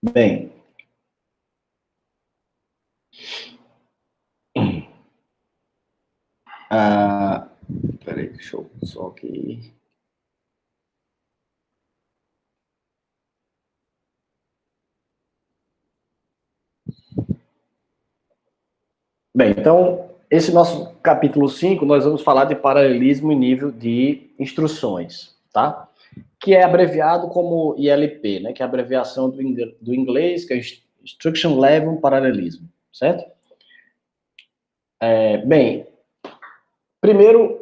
Bem, ah, peraí, deixa eu só aqui. Bem, então, esse nosso capítulo 5, nós vamos falar de paralelismo em nível de instruções, tá? Que é abreviado como ILP, né? Que é a abreviação do inglês, que é Instruction Level Paralelismo, certo? Bem, primeiro,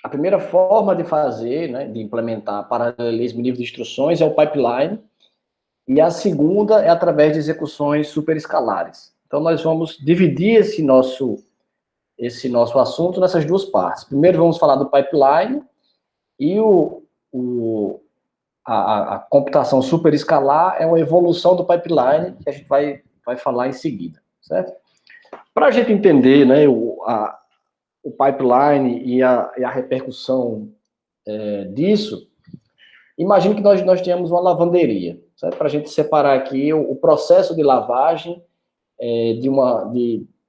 a primeira forma de fazer, né, de implementar paralelismo em nível de instruções é o pipeline, e a segunda é através de execuções superescalares. Então, nós vamos dividir esse nosso assunto nessas duas partes. Primeiro, vamos falar do pipeline e a computação superescalar é uma evolução do pipeline que a gente vai falar em seguida, certo? Para a gente entender, né, o pipeline e a repercussão disso, imagine que nós tenhamos uma lavanderia, certo? Para a gente separar aqui o processo de lavagem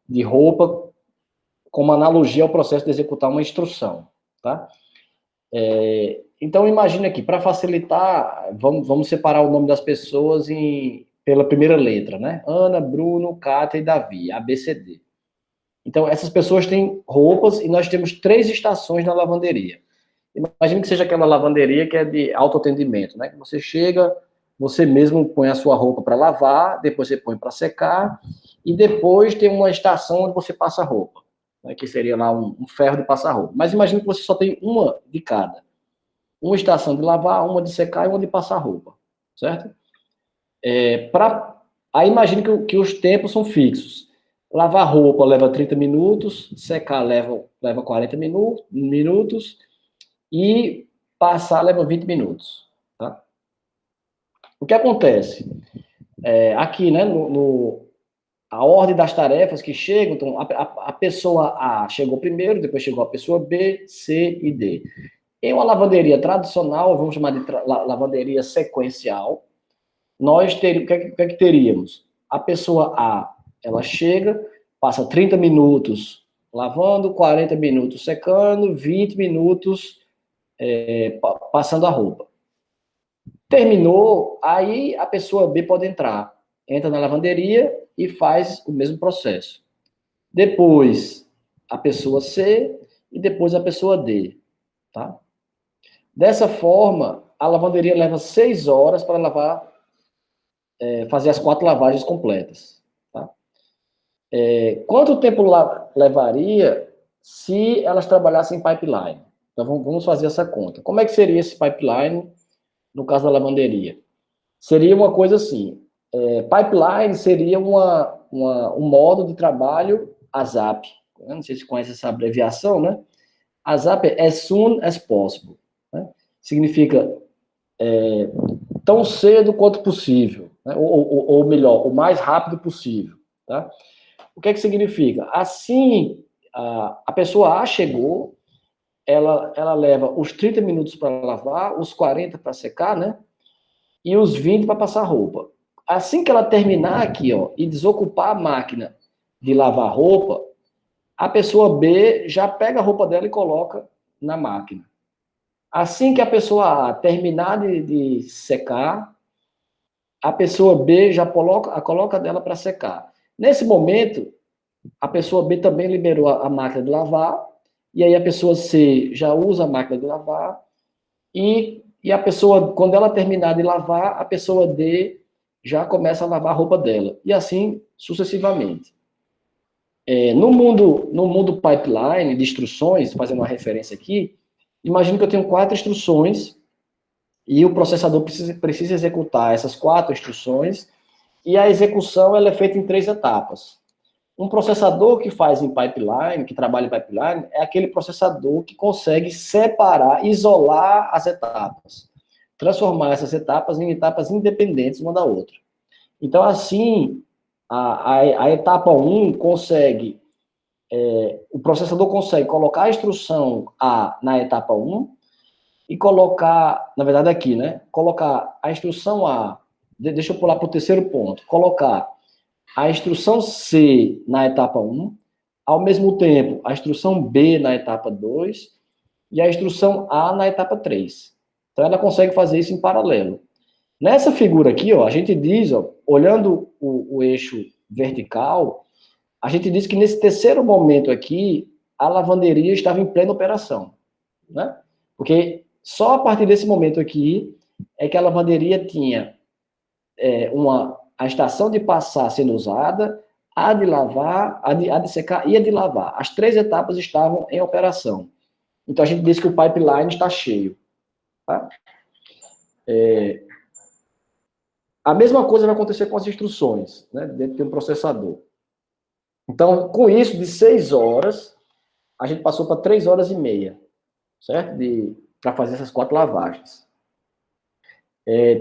de roupa como analogia ao processo de executar uma instrução, tá? Então, imagine aqui, para facilitar, vamos separar o nome das pessoas pela primeira letra, né? Ana, Bruno, Cátia e Davi, ABCD. Então, essas pessoas têm roupas e nós temos 3 estações na lavanderia. Imagine que seja aquela lavanderia que é de autoatendimento, né? Que você chega, você mesmo põe a sua roupa para lavar, depois você põe para secar, e depois tem uma estação onde você passa a roupa, né? Que seria lá um ferro de passar roupa. Mas imagine que você só tem uma de cada. Uma estação de lavar, uma de secar e uma de passar roupa, certo? Aí imagine que os tempos são fixos. Lavar roupa leva 30 minutos, secar leva 40 minutos e passar leva 20 minutos. Tá? O que acontece? Aqui, né, a ordem das tarefas que chegam, então, a pessoa A chegou primeiro, depois chegou a pessoa B, C e D. Em uma lavanderia tradicional, vamos chamar de lavanderia sequencial, nós teríamos, o que é que teríamos? A pessoa A, ela chega, passa 30 minutos lavando, 40 minutos secando, 20 minutos passando a roupa. Terminou, aí a pessoa B pode entrar. Entra na lavanderia e faz o mesmo processo. Depois, a pessoa C e depois a pessoa D. Tá? Dessa forma, a lavanderia leva 6 horas para fazer as 4 lavagens completas. Tá? Quanto tempo levaria se elas trabalhassem em pipeline? Então, vamos fazer essa conta. Como é que seria esse pipeline no caso da lavanderia? Seria uma coisa assim, pipeline seria um modo de trabalho ASAP. Não sei se você conhece essa abreviação, né? ASAP é as soon as possible. Né? Significa tão cedo quanto possível, né? ou melhor, o mais rápido possível. Tá? O que é que significa? Assim, a pessoa A chegou, ela leva os 30 minutos para lavar, os 40 para secar, né? E os 20 para passar roupa. Assim que ela terminar aqui, ó, e desocupar a máquina de lavar roupa, a pessoa B já pega a roupa dela e coloca na máquina. Assim que a pessoa A terminar de secar, a pessoa B já coloca dela para secar. Nesse momento, a pessoa B também liberou a máquina de lavar, e aí a pessoa C já usa a máquina de lavar, e a pessoa, quando ela terminar de lavar, a pessoa D já começa a lavar a roupa dela, e assim sucessivamente. No mundo pipeline de instruções, fazendo uma referência aqui, imagine que eu tenho 4 instruções, e o processador precisa executar essas 4 instruções, e a execução ela é feita em 3 etapas. Um processador que faz em pipeline, que trabalha em pipeline, é aquele processador que consegue separar, isolar as etapas, transformar essas etapas em etapas independentes uma da outra. Então, assim, a etapa 1 consegue, o processador consegue colocar a instrução A na etapa 1 e colocar, na verdade aqui, né, colocar a instrução A deixa eu pular para o terceiro ponto, colocar a instrução C na etapa 1, ao mesmo tempo a instrução B na etapa 2 e a instrução A na etapa 3. Então ela consegue fazer isso em paralelo. Nessa figura aqui, ó, a gente diz, ó, olhando o eixo vertical, a gente diz que nesse terceiro momento aqui, a lavanderia estava em plena operação, né? Porque só a partir desse momento aqui é que a lavanderia tinha a estação de passar sendo usada, a de lavar, a de secar e a de lavar. As três etapas estavam em operação. Então a gente diz que o pipeline está cheio. Tá? A mesma coisa vai acontecer com as instruções, né, dentro de um processador. Então, com isso, de 6 horas, a gente passou para 3 horas e meia, certo? Para fazer essas 4 lavagens.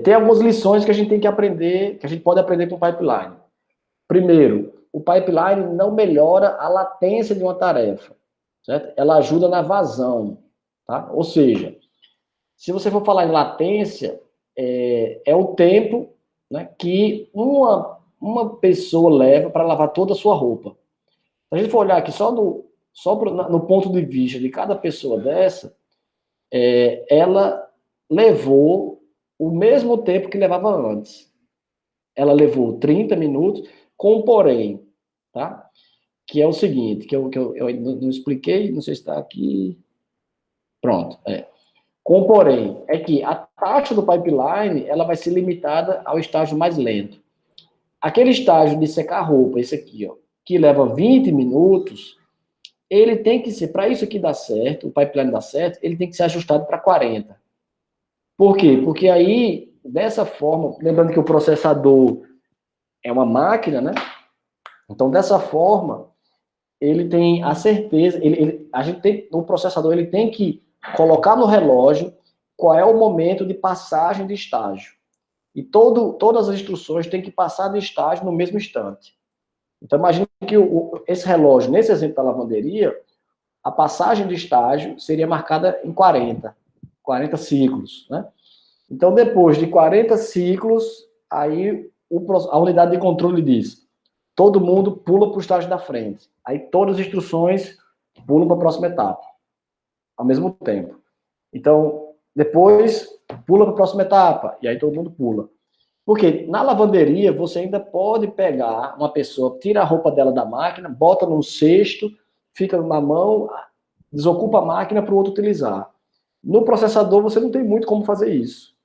Tem algumas lições que a gente tem que aprender, que a gente pode aprender com o pipeline. Primeiro, o pipeline não melhora a latência de uma tarefa, certo? Ela ajuda na vazão, tá? Ou seja, se você for falar em latência, é o tempo, né, que uma pessoa leva para lavar toda a sua roupa. Se a gente for olhar aqui só no ponto de vista de cada pessoa dessa, ela levou o mesmo tempo que levava antes. Ela levou 30 minutos, com um porém, tá? Que é o seguinte, que eu não expliquei, não sei se está aqui. Pronto, Com porém, é que a taxa do pipeline, ela vai ser limitada ao estágio mais lento. Aquele estágio de secar roupa, esse aqui, ó, que leva 20 minutos, ele tem que ser, para isso aqui dar certo, o pipeline dar certo, ele tem que ser ajustado para 40. Por quê? Porque aí, dessa forma, lembrando que o processador é uma máquina, né? Então, dessa forma, ele tem a certeza, o processador ele tem que colocar no relógio qual é o momento de passagem de estágio. E todas as instruções têm que passar de estágio no mesmo instante. Então, imagine que esse relógio, nesse exemplo da lavanderia, a passagem de estágio seria marcada em 40 ciclos, né? Então, depois de 40 ciclos, aí a unidade de controle diz, todo mundo pula para o estágio da frente. Aí todas as instruções pulam para a próxima etapa, ao mesmo tempo. Então, depois pula para a próxima etapa, e aí todo mundo pula. Porque na lavanderia, você ainda pode pegar uma pessoa, tira a roupa dela da máquina, bota num cesto, fica na mão, desocupa a máquina para o outro utilizar. No processador, você não tem muito como fazer isso.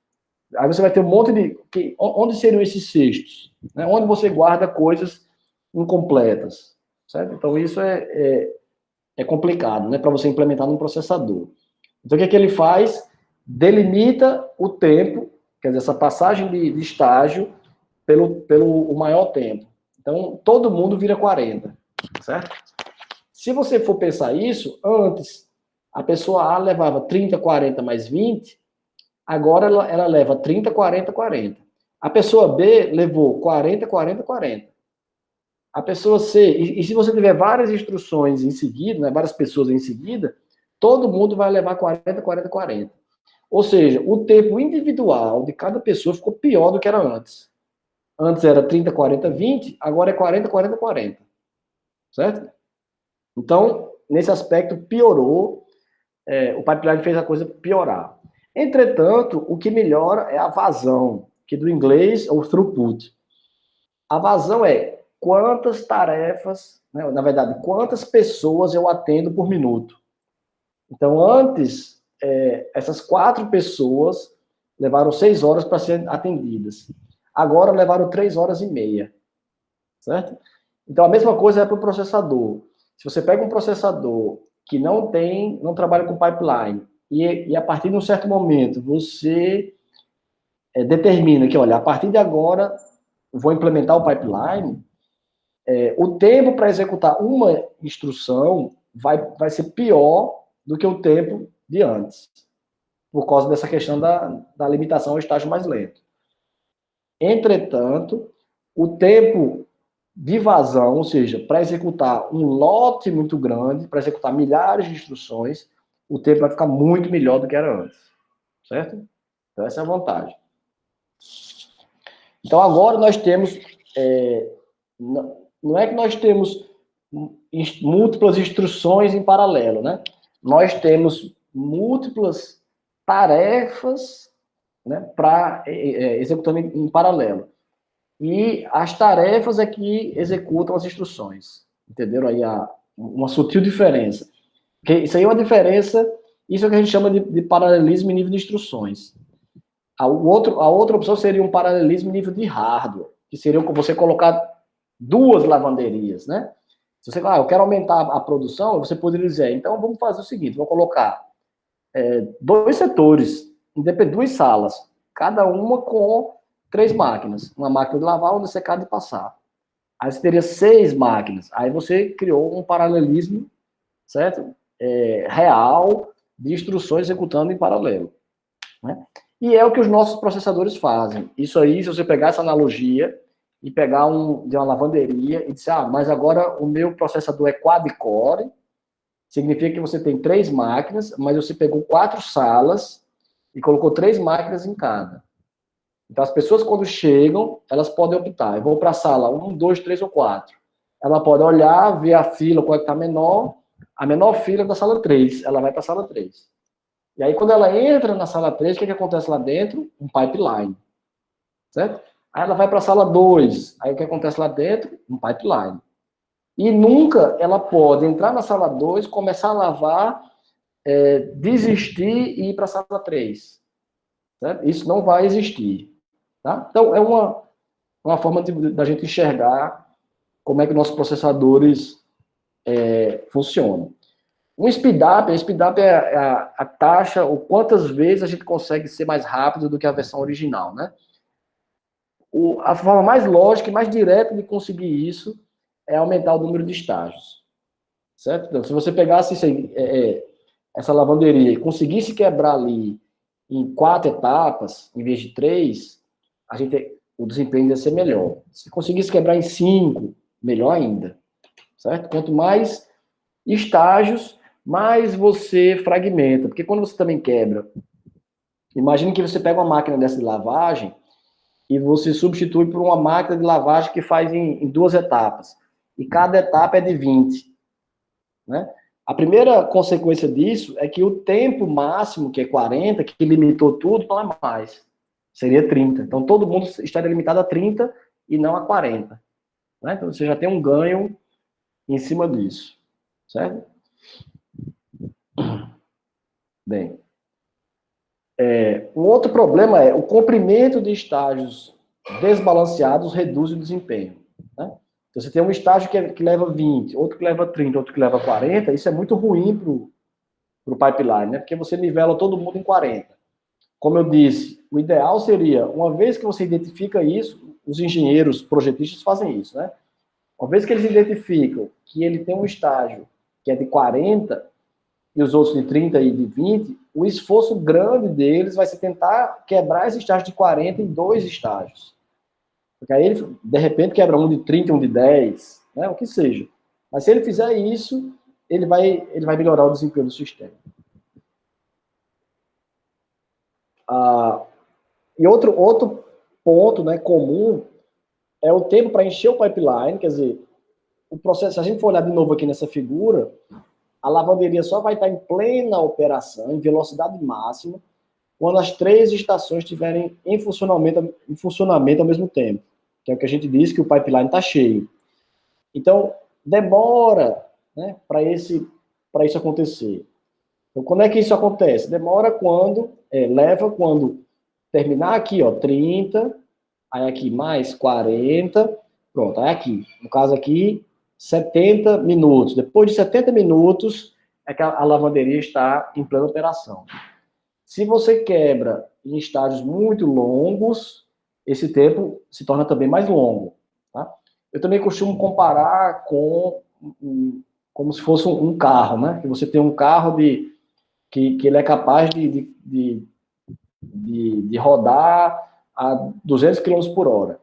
Aí você vai ter um monte de... Onde seriam esses cestos? Né? Onde você guarda coisas incompletas, certo? Então, isso é complicado, né, para você implementar num processador. Então, o que é que ele faz? Delimita o tempo, quer dizer, essa passagem de estágio pelo o maior tempo. Então, todo mundo vira 40, certo? Se você for pensar isso, antes, a pessoa A levava 30, 40 mais 20, agora ela leva 30, 40, 40. A pessoa B levou 40, 40, 40. A pessoa C, e se você tiver várias instruções em seguida, né, várias pessoas em seguida, todo mundo vai levar 40, 40, 40. Ou seja, o tempo individual de cada pessoa ficou pior do que era antes. Antes era 30, 40, 20, agora é 40, 40, 40. Certo? Então, nesse aspecto, piorou. O pipeline fez a coisa piorar. Entretanto, o que melhora é a vazão, que do inglês é o throughput. A vazão é quantas tarefas, né, na verdade, quantas pessoas eu atendo por minuto. Então, antes, essas 4 pessoas levaram 6 horas para serem atendidas. Agora levaram 3 horas e meia. Certo? Então, a mesma coisa é para o processador. Se você pega um processador que não trabalha com pipeline, e a partir de um certo momento você determina que, olha, a partir de agora vou implementar o pipeline, o tempo para executar uma instrução vai ser pior do que o tempo de antes, por causa dessa questão da limitação ao estágio mais lento. Entretanto, o tempo de vazão, ou seja, para executar um lote muito grande, para executar milhares de instruções, o tempo vai ficar muito melhor do que era antes. Certo? Então, essa é a vantagem. Então, agora nós temos, não é que nós temos múltiplas instruções em paralelo, né? Nós temos múltiplas tarefas, né, para executando em paralelo. E as tarefas é que executam as instruções. Entenderam aí uma sutil diferença? Porque isso aí é uma diferença, isso é o que a gente chama de paralelismo em nível de instruções. A outra opção seria um paralelismo em nível de hardware, que seria você colocar duas lavanderias, né? Se você eu quero aumentar a produção, você poderia dizer, então vamos fazer o seguinte, vou colocar dois setores, duas salas, cada uma com 3 máquinas. Uma máquina de lavar, uma de secar e de passar. Aí você teria 6 máquinas. Aí você criou um paralelismo, certo? Real, de instruções executando em paralelo. Né? E é o que os nossos processadores fazem. Isso aí, se você pegar essa analogia e pegar de uma lavanderia e dizer, mas agora o meu processador é quad-core, significa que você tem 3 máquinas, mas você pegou 4 salas e colocou 3 máquinas em cada. Então, as pessoas, quando chegam, elas podem optar. Eu vou para a sala 1, 2, 3 ou 4. Ela pode olhar, ver a fila, qual é que está menor. A menor fila é da sala 3. Ela vai para a sala 3. E aí, quando ela entra na sala 3, o que acontece lá dentro? Um pipeline. Certo? Aí ela vai para a sala 2. Aí o que acontece lá dentro? Um pipeline. E nunca ela pode entrar na sala 2, começar a lavar, desistir e ir para a sala 3. Certo? Isso não vai existir. Tá? Então, é uma forma da gente enxergar como é que nossos processadores funcionam. Um speedup é a taxa, ou quantas vezes a gente consegue ser mais rápido do que a versão original, né? A forma mais lógica e mais direta de conseguir isso é aumentar o número de estágios, certo? Então, se você pegasse essa lavanderia e conseguisse quebrar ali em 4 etapas, em vez de 3, o desempenho ia ser melhor. Se conseguisse quebrar em 5, melhor ainda, certo? Quanto mais estágios, mais você fragmenta, porque quando você também quebra, imagine que você pega uma máquina dessa de lavagem e você substitui por uma máquina de lavagem que faz em 2 etapas, e cada etapa é de 20, né? A primeira consequência disso é que o tempo máximo, que é 40, que limitou tudo, não é mais. Seria 30. Então, todo mundo estaria limitado a 30 e não a 40. Né? Então, você já tem um ganho em cima disso. Certo? Bem. Um outro problema é o comprimento de estágios desbalanceados reduz o desempenho. Né? Então, você tem um estágio que leva 20, outro que leva 30, outro que leva 40, isso é muito ruim para o pipeline, né? Porque você nivela todo mundo em 40. Como eu disse, o ideal seria, uma vez que você identifica isso, os engenheiros projetistas fazem isso, né? Uma vez que eles identificam que ele tem um estágio que é de 40 e os outros de 30 e de 20, o esforço grande deles vai ser tentar quebrar esse estágio de 40 em 2 estágios. Porque aí ele, de repente, quebra um de 30 e um de 10, né? O que seja. Mas se ele fizer isso, ele vai melhorar o desempenho do sistema. E outro ponto, né, comum é o tempo para encher o pipeline, quer dizer, o processo, se a gente for olhar de novo aqui nessa figura, a lavanderia só vai estar em plena operação, em velocidade máxima, quando as 3 estações estiverem em funcionamento ao mesmo tempo, que é o que a gente diz que o pipeline está cheio. Então, demora, né, para isso acontecer. Então, quando é que isso acontece? Demora leva quando terminar aqui, ó, 30, aí aqui mais 40, pronto, aí aqui, no caso aqui, 70 minutos. Depois de 70 minutos, é que a lavanderia está em plena operação. Se você quebra em estágios muito longos, esse tempo se torna também mais longo. Tá? Eu também costumo comparar como se fosse um carro, né? Que você tem um carro que ele é capaz de rodar a 200 km por hora.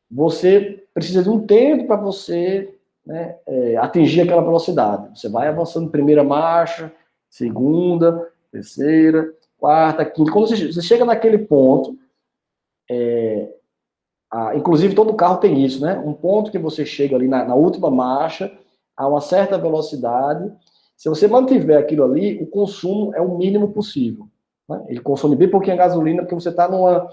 Você precisa de um tempo para você, né, atingir aquela velocidade. Você vai avançando primeira marcha, segunda, terceira, quarta, quinta. Quando você chega naquele ponto, inclusive, todo carro tem isso, né? Um ponto que você chega ali na última marcha, a uma certa velocidade. Se você mantiver aquilo ali, o consumo é o mínimo possível. Né? Ele consome bem pouquinho a gasolina, porque você está numa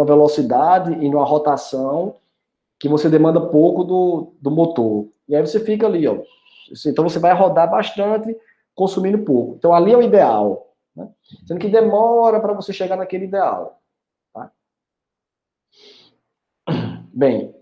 velocidade e numa rotação que você demanda pouco do motor. E aí você fica ali, ó. Então você vai rodar bastante, consumindo pouco. Então ali é o ideal. Né? Sendo que demora para você chegar naquele ideal. Tá? Bem,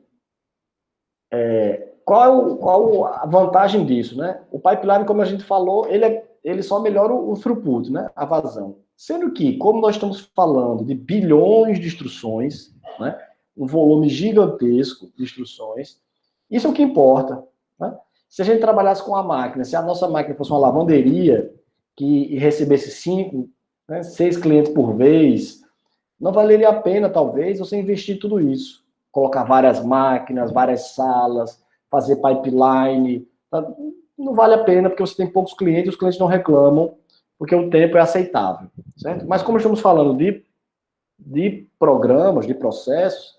qual a vantagem disso? Né? O pipeline, como a gente falou, ele só melhora o throughput, né? A vazão. Sendo que, como nós estamos falando de bilhões de instruções, né? Um volume gigantesco de instruções, isso é o que importa. Né? Se a gente trabalhasse com a máquina, se a nossa máquina fosse uma lavanderia que recebesse 5, né, 6 clientes por vez, não valeria a pena, talvez, você investir tudo isso. Colocar várias máquinas, várias salas, fazer pipeline. Tá? Não vale a pena, porque você tem poucos clientes e os clientes não reclamam, porque o tempo é aceitável. Certo? Mas como estamos falando de programas, de processos,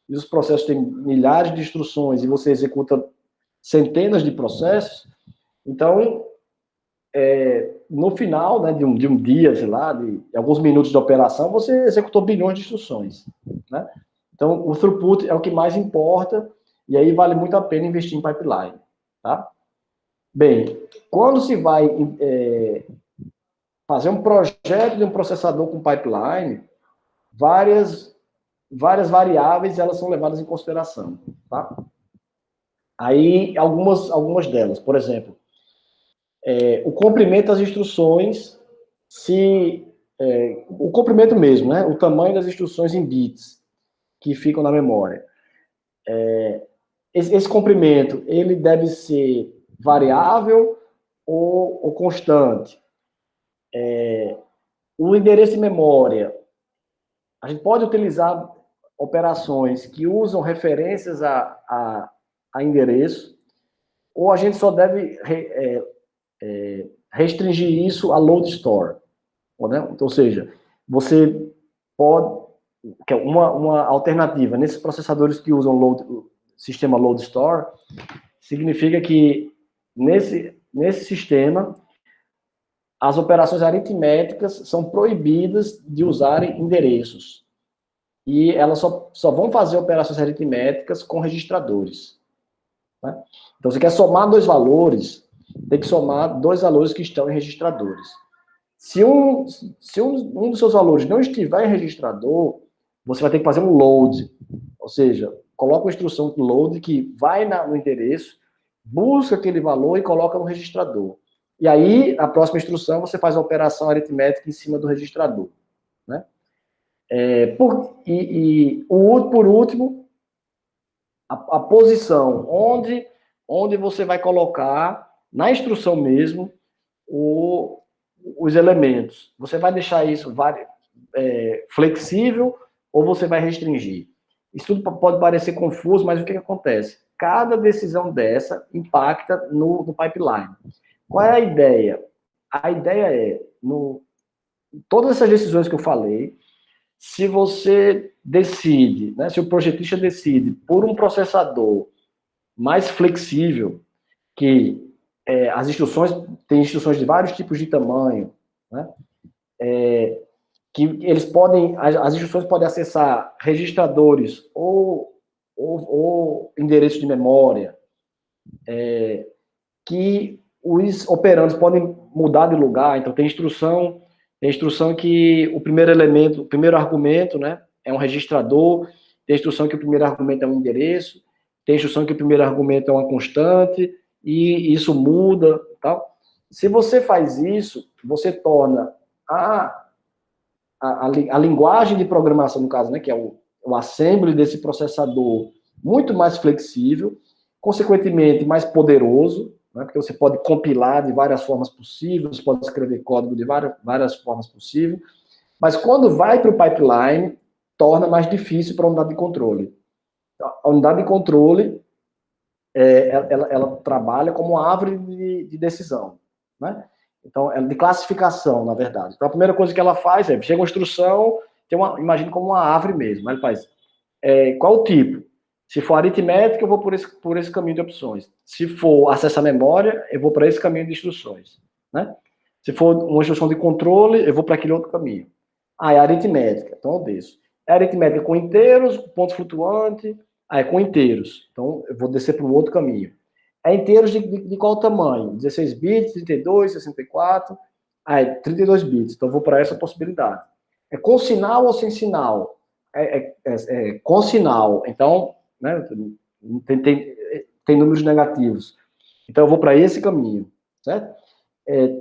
e os processos têm milhares de instruções e você executa centenas de processos, então, no final, né, de um dia, sei lá, de alguns minutos de operação, você executou bilhões de instruções. Né? Então, o throughput é o que mais importa, e aí vale muito a pena investir em pipeline. Tá? Bem, quando se vai fazer um projeto de um processador com pipeline, várias variáveis elas são levadas em consideração. Tá? Aí, algumas delas, por exemplo, o comprimento das instruções, o comprimento mesmo, né? O tamanho das instruções em bits que ficam na memória. Esse comprimento, ele deve ser variável ou constante. O endereço de memória, a gente pode utilizar operações que usam referências a endereço, ou a gente só deve restringir isso a load store. Né? Ou seja, você pode... Uma alternativa nesses processadores que usam sistema load store, significa que nesse sistema as operações aritméticas são proibidas de usarem endereços. E elas só vão fazer operações aritméticas com registradores. Né? Então, você quer somar dois valores, tem que somar dois valores que estão em registradores. Se um dos seus valores não estiver em registrador, você vai ter que fazer um load. Ou seja, coloca uma instrução de load que vai no endereço, busca aquele valor e coloca no registrador. E aí, a próxima instrução, você faz a operação aritmética em cima do registrador. Né? Por último, a posição onde você vai colocar, na instrução mesmo, os elementos. Você vai deixar isso flexível ou você vai restringir? Isso tudo pode parecer confuso, mas o que acontece? Cada decisão dessa impacta no pipeline. Qual é a ideia? A ideia é, todas essas decisões que eu falei, se você decide, né, se o projetista decide por um processador mais flexível, que as instruções, tem instruções de vários tipos de tamanho, né, que eles podem, as instruções podem acessar registradores ou endereços de memória, que os operandos podem mudar de lugar. Então tem instrução que o primeiro elemento, o primeiro argumento, né, é um registrador, tem instrução que o primeiro argumento é um endereço, tem instrução que o primeiro argumento é uma constante, e isso muda, tal. Se você faz isso, você torna a linguagem de programação, no caso, né, que é o assembly desse processador, muito mais flexível, consequentemente mais poderoso, né, porque você pode compilar de várias formas possíveis, pode escrever código de várias formas possíveis, mas quando vai para o pipeline, torna mais difícil para a unidade de controle. A unidade de controle, ela trabalha como uma árvore de decisão, né? Então, é de classificação, na verdade. Então, a primeira coisa que ela faz chega uma instrução imagine como uma árvore mesmo. Ele faz, qual o tipo? Se for aritmética, eu vou por esse caminho de opções. Se for acesso à memória, eu vou para esse caminho de instruções, né? Se for uma instrução de controle, eu vou para aquele outro caminho. É aritmética, então eu desço. É aritmética com inteiros, ponto flutuante, é com inteiros. Então eu vou descer para um outro caminho. É inteiros de qual tamanho? 16 bits, 32, 64, 32 bits. Então eu vou para essa possibilidade. É com sinal ou sem sinal? Com sinal. Então, né, tem números negativos. Então eu vou para esse caminho, certo?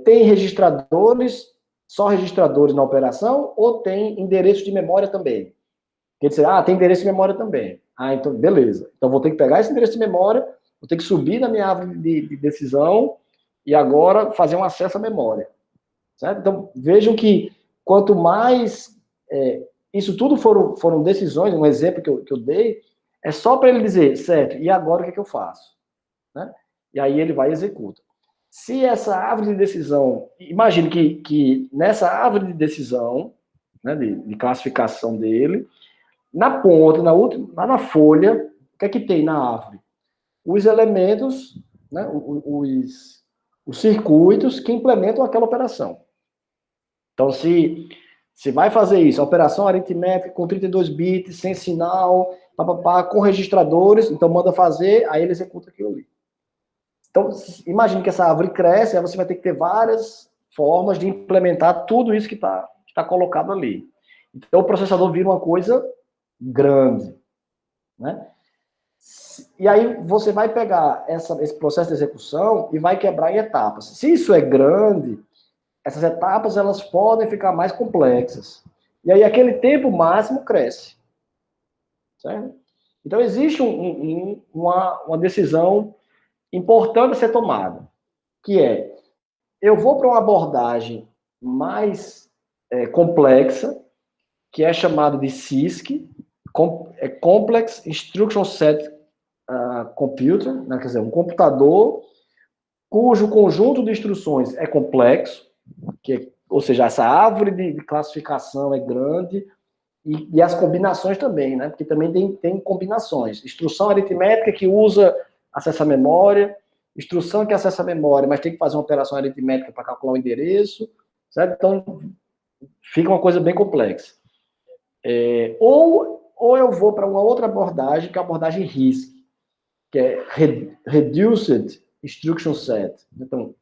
Tem registradores, só registradores na operação, ou tem endereço de memória também? Quer dizer, tem endereço de memória também. Então, beleza. Então, vou ter que pegar esse endereço de memória, vou ter que subir na minha árvore de decisão e agora fazer um acesso à memória. Certo? Então, vejam que quanto mais... isso tudo foram decisões, um exemplo que eu dei, é só para ele dizer, certo, e agora o que eu faço? Né? E aí ele vai e executa. Se essa árvore de decisão, imagine que nessa árvore de decisão, né, de classificação dele, na ponta, na última, lá na folha, o que é que tem na árvore? Os elementos, né, os circuitos que implementam aquela operação. Então, se vai fazer isso, a operação aritmética com 32 bits, sem sinal, com registradores, então manda fazer, aí ele executa aquilo ali. Então, imagine que essa árvore cresce, aí você vai ter que ter várias formas de implementar tudo isso que está colocado ali. Então, o processador vira uma coisa grande, né? E aí você vai pegar esse processo de execução e vai quebrar em etapas. Se isso é grande, essas etapas elas podem ficar mais complexas. E aí aquele tempo máximo cresce. Certo? Então existe uma decisão importante a ser tomada, que é, eu vou para uma abordagem mais complexa, que é chamada de CISC, Complex Instruction Set Computer, né, quer dizer, um computador cujo conjunto de instruções é complexo, ou seja, essa árvore de classificação é grande, e as combinações também, né, porque também tem combinações. Instrução aritmética que usa acesso à memória, instrução que acessa a memória, mas tem que fazer uma operação aritmética para calcular o endereço, certo? Então, fica uma coisa bem complexa. Ou eu vou para uma outra abordagem, que é a abordagem RISC, que é Reduced Instruction Set. Então,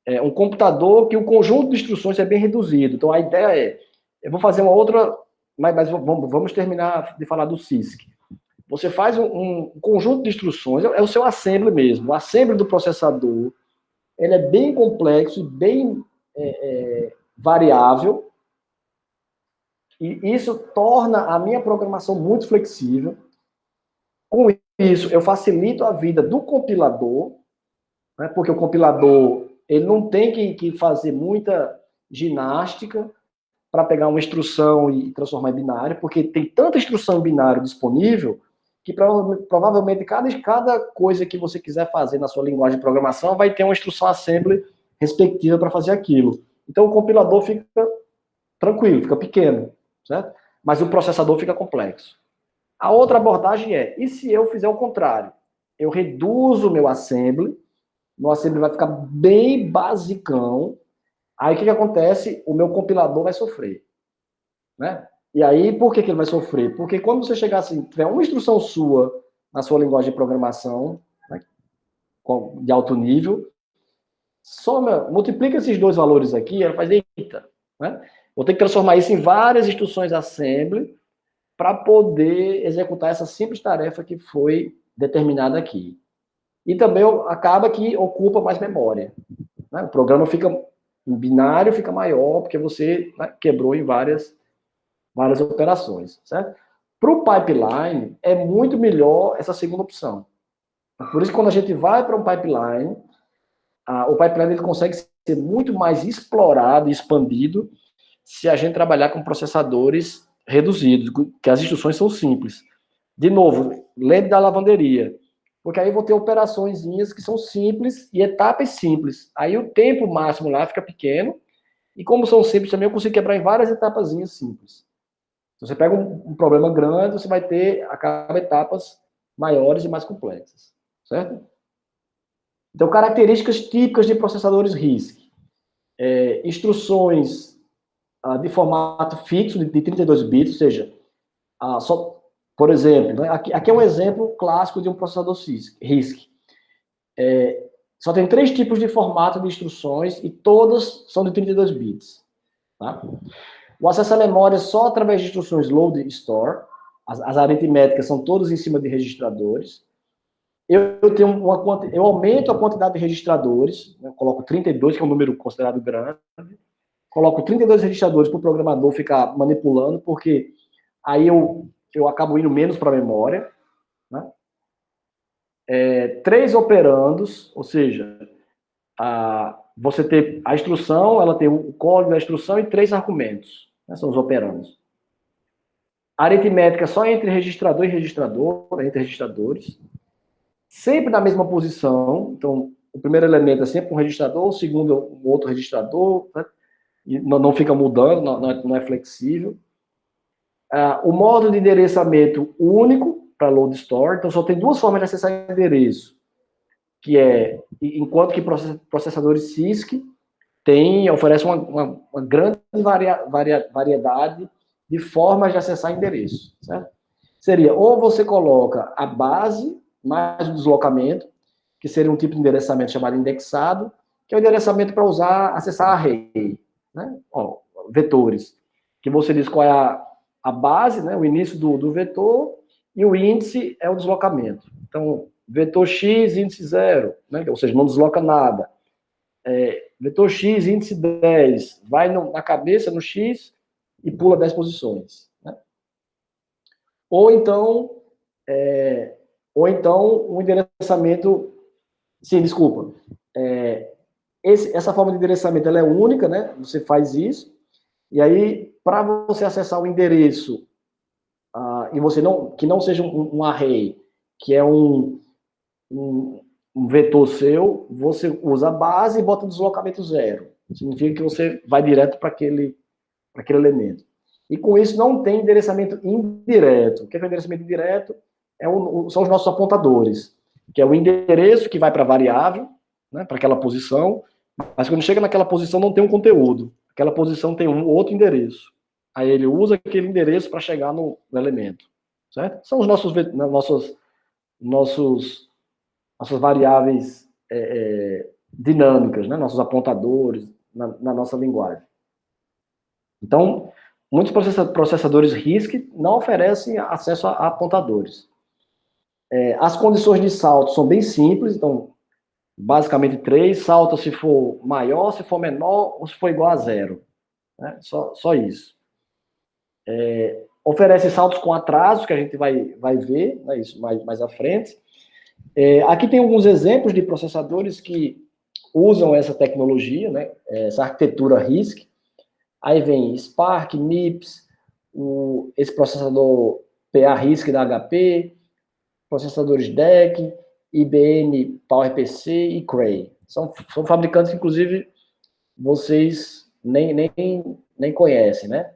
é um computador que o conjunto de instruções é bem reduzido. Então, a ideia é, eu vou fazer uma outra, mas vamos terminar de falar do CISC. Você faz um conjunto de instruções, é o seu assembly mesmo. O assembly do processador, ele é bem complexo e bem variável, e isso torna a minha programação muito flexível. Com isso, eu facilito a vida do compilador, né, porque o compilador ele não tem que fazer muita ginástica para pegar uma instrução e transformar em binário, porque tem tanta instrução em binário disponível que provavelmente cada coisa que você quiser fazer na sua linguagem de programação vai ter uma instrução assembly respectiva para fazer aquilo. Então o compilador fica tranquilo, fica pequeno, certo? Mas o processador fica complexo. A outra abordagem e se eu fizer o contrário? Eu reduzo o meu assembly vai ficar bem basicão, aí o que acontece? O meu compilador vai sofrer, né? E aí, por que ele vai sofrer? Porque quando você chegar assim, tiver uma instrução sua na sua linguagem de programação, né, de alto nível, multiplica esses dois valores aqui, ela faz, eita, né? Vou ter que transformar isso em várias instruções assembly para poder executar essa simples tarefa que foi determinada aqui. E também acaba que ocupa mais memória. Né? O programa fica em binário, fica maior, porque você, né, quebrou em várias operações. Certo? Para o pipeline, é muito melhor essa segunda opção. Por isso, quando a gente vai para um pipeline, o pipeline ele consegue ser muito mais explorado e expandido se a gente trabalhar com processadores reduzidos, que as instruções são simples. De novo, lembre da lavanderia, porque aí vou ter operaçõezinhas que são simples e etapas simples. Aí o tempo máximo lá fica pequeno, e como são simples também, eu consigo quebrar em várias etapazinhas simples. Se você pega um problema grande, você vai ter a cada etapas maiores e mais complexas, certo? Então, características típicas de processadores RISC. Instruções de formato fixo, de 32 bits, ou seja, por exemplo, né, aqui é um exemplo clássico de um processador RISC. Só tem 3 tipos de formato de instruções e todas são de 32 bits. Tá? O acesso à memória é só através de instruções load e store. As aritméticas são todas em cima de registradores. Eu aumento a quantidade de registradores, né, coloco 32, que é um número considerado grande, coloco 32 registradores para o programador ficar manipulando, porque aí eu acabo indo menos para a memória. Né? 3 operandos, ou seja, você tem a instrução, ela tem o código da instrução e 3 argumentos, né, são os operandos. A aritmética só entre registrador e registrador, entre registradores. Sempre na mesma posição, então o primeiro elemento é sempre um registrador, o segundo é um outro registrador, né? E não fica mudando, não é flexível. O modo de endereçamento único para load store, então só tem 2 formas de acessar endereço, que é, enquanto que processadores CISC oferecem uma grande variedade de formas de acessar endereço, certo? Seria, ou você coloca a base mais o deslocamento, que seria um tipo de endereçamento chamado indexado, que é o endereçamento para acessar array, né? Vetores, que você diz qual é a base, né? O início do vetor, e o índice é o deslocamento. Então, vetor x, índice 0, né? Ou seja, não desloca nada. Vetor x, índice 10, vai na cabeça, no x, e pula 10 posições. Né? Ou então, um endereçamento... Sim, desculpa. Essa forma de endereçamento ela é única, né? Você faz isso, e aí, para você acessar o endereço, que não seja um array, que é um vetor seu, você usa a base e bota o deslocamento 0. Significa que você vai direto para aquele elemento. E com isso não tem endereçamento indireto. O que é o endereçamento indireto? São os nossos apontadores, que é o endereço que vai para a variável, né, para aquela posição, mas quando chega naquela posição não tem um conteúdo. Aquela posição tem um outro endereço. Aí ele usa aquele endereço para chegar no elemento. Certo? São os nossas variáveis dinâmicas, né? Nossos apontadores na nossa linguagem. Então, muitos processadores RISC não oferecem acesso a apontadores. As condições de salto são bem simples, então, basicamente 3, salta se for maior, se for menor, ou se for igual a 0. Né? Só isso. Oferece saltos com atrasos, que a gente vai ver, né, isso mais à frente. Aqui tem alguns exemplos de processadores que usam essa tecnologia, né, essa arquitetura RISC. Aí vem Spark, MIPS, esse processador PA-RISC da HP, processadores DEC, IBM PowerPC e Cray. São fabricantes que, inclusive, vocês nem conhecem, né?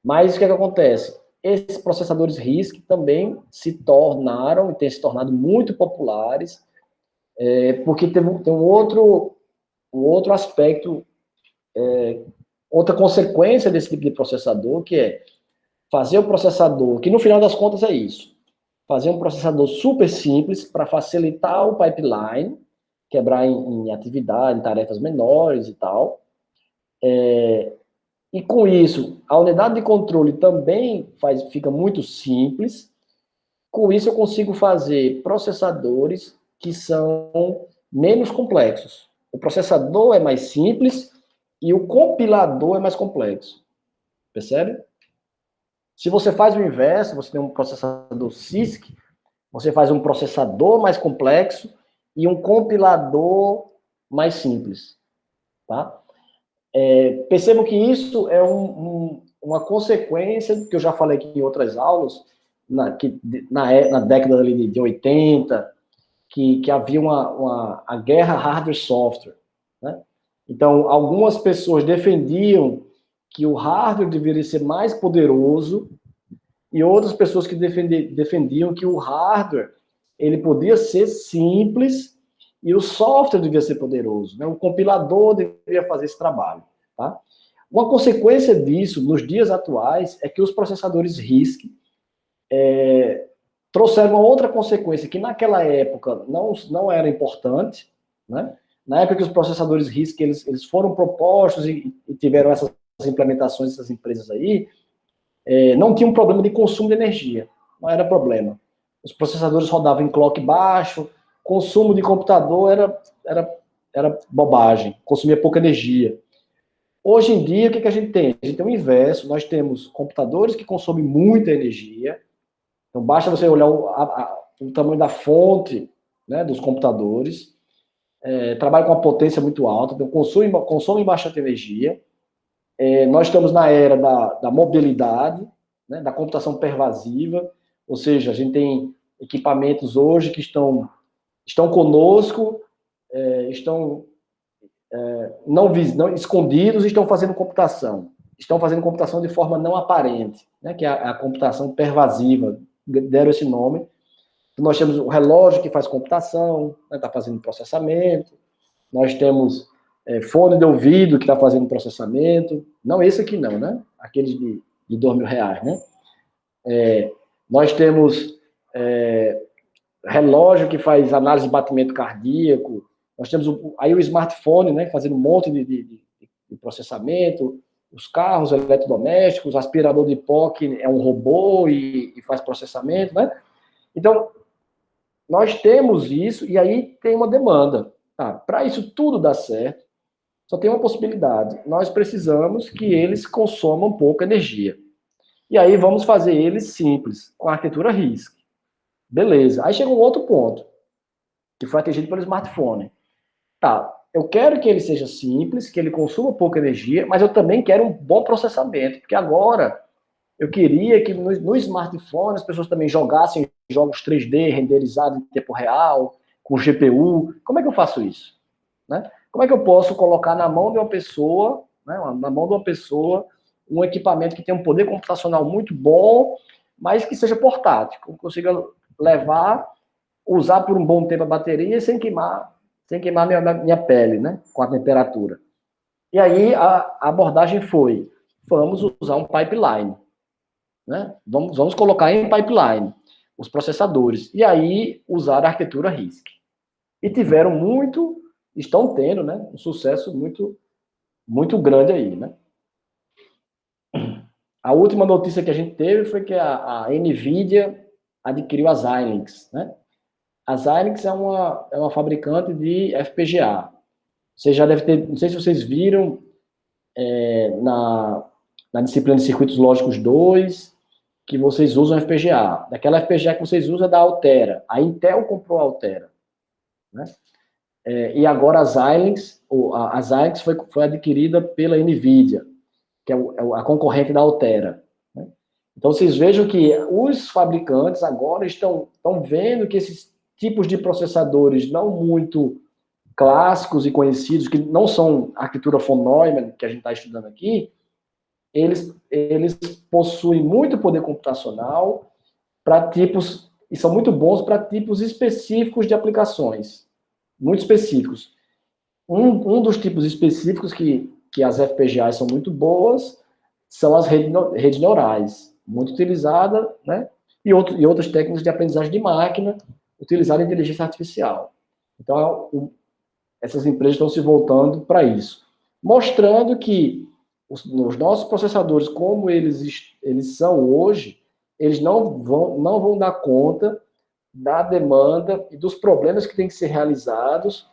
Mas o que acontece? Esses processadores RISC também se tornaram e têm se tornado muito populares, porque tem um outro aspecto, outra consequência desse tipo de processador, que é fazer o processador, que no final das contas é isso, fazer um processador super simples para facilitar o pipeline, quebrar em atividade, em tarefas menores e tal. E com isso, a unidade de controle também fica muito simples. Com isso, eu consigo fazer processadores que são menos complexos. O processador é mais simples e o compilador é mais complexo. Percebe? Se você faz o inverso, você tem um processador CISC, você faz um processador mais complexo e um compilador mais simples. Tá? Percebam que isso é uma consequência, que eu já falei aqui em outras aulas, na década de 80, que havia a guerra hardware-software. Né? Então, algumas pessoas defendiam que o hardware deveria ser mais poderoso e outras pessoas que defendiam que o hardware ele podia ser simples e o software devia ser poderoso, né? O compilador deveria fazer esse trabalho, tá? Uma consequência disso, nos dias atuais, é que os processadores RISC trouxeram uma outra consequência, que naquela época não era importante, né? Na época que os processadores RISC eles foram propostos e tiveram essas implementações dessas empresas aí, não tinha um problema de consumo de energia, não era problema. Os processadores rodavam em clock baixo, consumo de computador era bobagem, consumia pouca energia. Hoje em dia, o que a gente tem? A gente tem o inverso, nós temos computadores que consomem muita energia, então basta você olhar o tamanho da fonte, né, dos computadores, trabalham com uma potência muito alta, então consomem bastante energia. Nós estamos na era da mobilidade, né, da computação pervasiva, ou seja, a gente tem equipamentos hoje que estão conosco, estão não escondidos e estão fazendo computação. Estão fazendo computação de forma não aparente, né, que é a computação pervasiva, deram esse nome. Nós temos o relógio que faz computação, está fazendo processamento. Nós temos fone de ouvido que está fazendo processamento. Não esse aqui não, né? Aqueles de R$2.000, né? Nós temos relógio que faz análise de batimento cardíaco. Nós temos aí o smartphone, né? Fazendo um monte de processamento. Os carros eletrodomésticos, o aspirador de pó que é um robô e faz processamento, né? Então, nós temos isso e aí tem uma demanda. Para isso tudo dar certo, só tem uma possibilidade. Nós precisamos que eles consomam pouca energia. E aí vamos fazer eles simples, com a arquitetura RISC. Beleza. Aí chega um outro ponto, que foi atingido pelo smartphone. Eu quero que ele seja simples, que ele consuma pouca energia, mas eu também quero um bom processamento, porque agora eu queria que no smartphone as pessoas também jogassem jogos 3D renderizados em tempo real, com GPU. Como é que eu faço isso? Né? Como é que eu posso colocar na mão de uma pessoa, né, um equipamento que tem um poder computacional muito bom, mas que seja portátil, que eu consiga levar, usar por um bom tempo a bateria sem queimar minha pele, né, com a temperatura. E aí a abordagem foi, vamos usar um pipeline. Né? Vamos colocar em pipeline os processadores. E aí usar a arquitetura RISC. E estão tendo, né, um sucesso muito, muito grande aí, né? A última notícia que a gente teve foi que a NVIDIA adquiriu a Xilinx, né? A Xilinx é uma fabricante de FPGA. Você já deve ter, não sei se vocês viram, na disciplina de Circuitos Lógicos 2, que vocês usam FPGA. Daquela FPGA que vocês usam é da Altera. A Intel comprou a Altera, né? E agora a Xilinx foi adquirida pela NVIDIA, que é a concorrente da Altera. Né? Então, vocês vejam que os fabricantes agora estão vendo que esses tipos de processadores não muito clássicos e conhecidos, que não são arquitetura von Neumann, que a gente está estudando aqui, eles possuem muito poder computacional para tipos, e são muito bons para tipos específicos de aplicações. Muito específicos. Um dos tipos específicos que as FPGAs são muito boas são as redes neurais, muito utilizada, né? E outras técnicas de aprendizagem de máquina, utilizando a inteligência artificial. Então, essas empresas estão se voltando para isso, mostrando que os nossos processadores, como eles são hoje, eles não vão dar conta da demanda e dos problemas que têm que ser realizados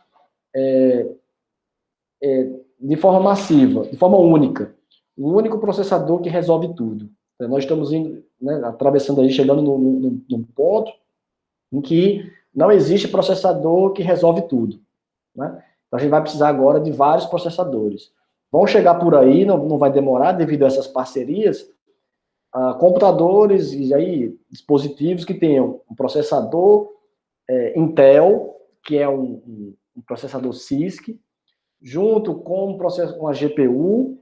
de forma massiva, de forma única. Um único processador que resolve tudo. Então, nós estamos indo, né, atravessando aí, chegando num ponto em que não existe processador que resolve tudo. Né? Então, a gente vai precisar agora de vários processadores. Vão chegar por aí, não vai demorar, devido a essas parcerias, computadores e aí dispositivos que tenham um processador Intel, que é um processador CISC, junto com uma GPU,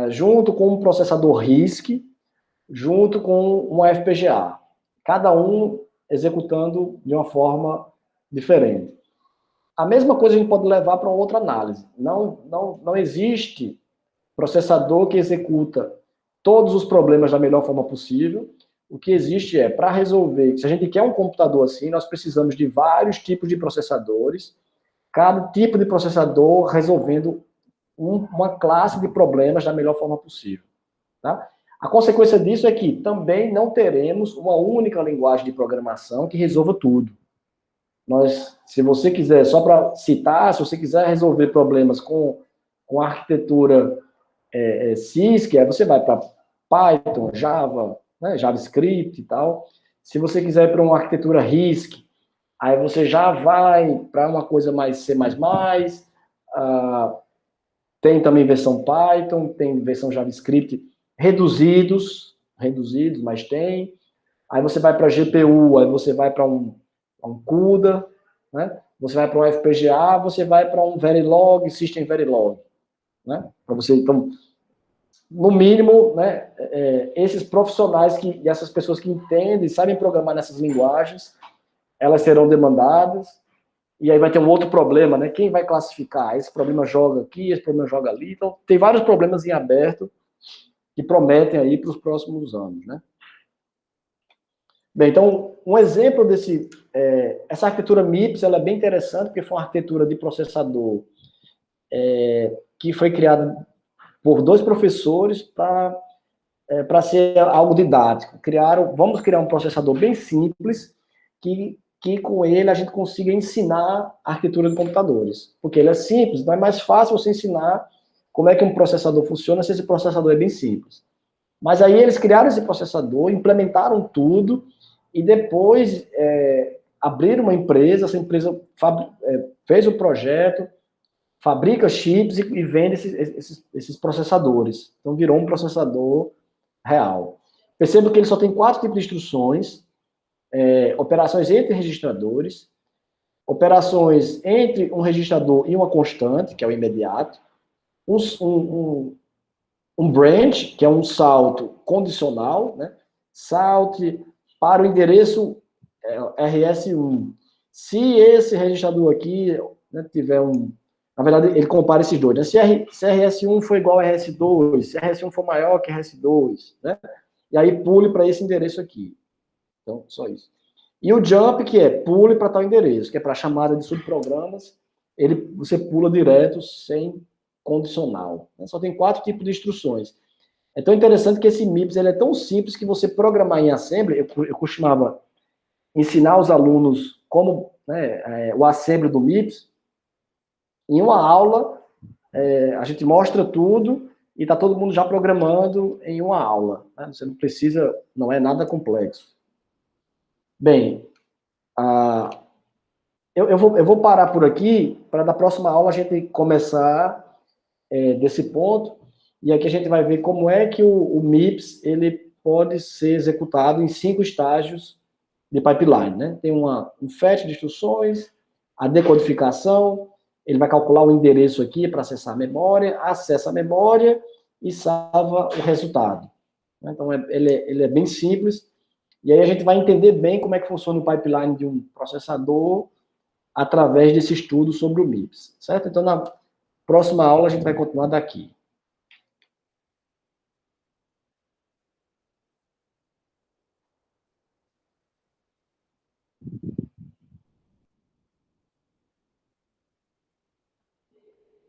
junto com um processador RISC, junto com uma FPGA, cada um executando de uma forma diferente. A mesma coisa a gente pode levar para outra análise. Não existe processador que executa todos os problemas da melhor forma possível. O que existe é, para resolver, se a gente quer um computador assim, nós precisamos de vários tipos de processadores, cada tipo de processador resolvendo uma classe de problemas da melhor forma possível. Tá? A consequência disso é que também não teremos uma única linguagem de programação que resolva tudo. Se você quiser, só para citar, se você quiser resolver problemas com a arquitetura CISC, aí você vai para Python, Java, né, JavaScript e tal. Se você quiser para uma arquitetura RISC, aí você já vai para uma coisa mais C++, tem também versão Python, tem versão JavaScript reduzidos, mas tem. Aí você vai para GPU, aí você vai para um CUDA, né? Você vai para um FPGA, você vai para um Verilog, System Verilog, né? Para você, então, no mínimo, né, esses profissionais e essas pessoas que entendem, sabem programar nessas linguagens, elas serão demandadas, e aí vai ter um outro problema, né? Quem vai classificar? Esse problema joga aqui, esse problema joga ali. Então, tem vários problemas em aberto que prometem aí para os próximos anos, né? Bem, então, um exemplo desse... essa arquitetura MIPS, ela é bem interessante, porque foi uma arquitetura de processador que foi criada por 2 professores para ser algo didático. Vamos criar um processador bem simples, que com ele a gente consiga ensinar a arquitetura de computadores. Porque ele é simples, então é mais fácil você ensinar como é que um processador funciona se esse processador é bem simples. Mas aí eles criaram esse processador, implementaram tudo, e depois abriram uma empresa, essa empresa fez o projeto, fabrica chips e vende esses processadores. Então virou um processador real. Perceba que ele só tem 4 tipos de instruções, operações entre registradores, operações entre um registrador e uma constante, que é o imediato, um branch, que é um salto condicional, né? Salte para o endereço RS1. Se esse registrador aqui, né, tiver na verdade, ele compara esses dois, né? Se RS1 for igual a RS2, se RS1 for maior que RS2, né? E aí pule para esse endereço aqui. Então, só isso. E o jump, que é pule para tal endereço, que é para chamada de subprogramas, você pula direto, sem condicional. Né? Só tem 4 tipos de instruções. É tão interessante que esse MIPS ele é tão simples que você programar em assembly, eu costumava ensinar os alunos como, né, o assembly do MIPS. Em uma aula, a gente mostra tudo e está todo mundo já programando em uma aula. Né? Você não precisa, não é nada complexo. Bem, eu vou parar por aqui, para da próxima aula a gente começar desse ponto, e aqui a gente vai ver como é que o MIPS ele pode ser executado em 5 estágios de pipeline. Né? Tem um fetch de instruções, a decodificação, ele vai calcular o endereço aqui para acessar a memória, acessa a memória e salva o resultado. Então, ele é bem simples, e aí a gente vai entender bem como é que funciona o pipeline de um processador através desse estudo sobre o MIPS, certo? Então, na próxima aula a gente vai continuar daqui.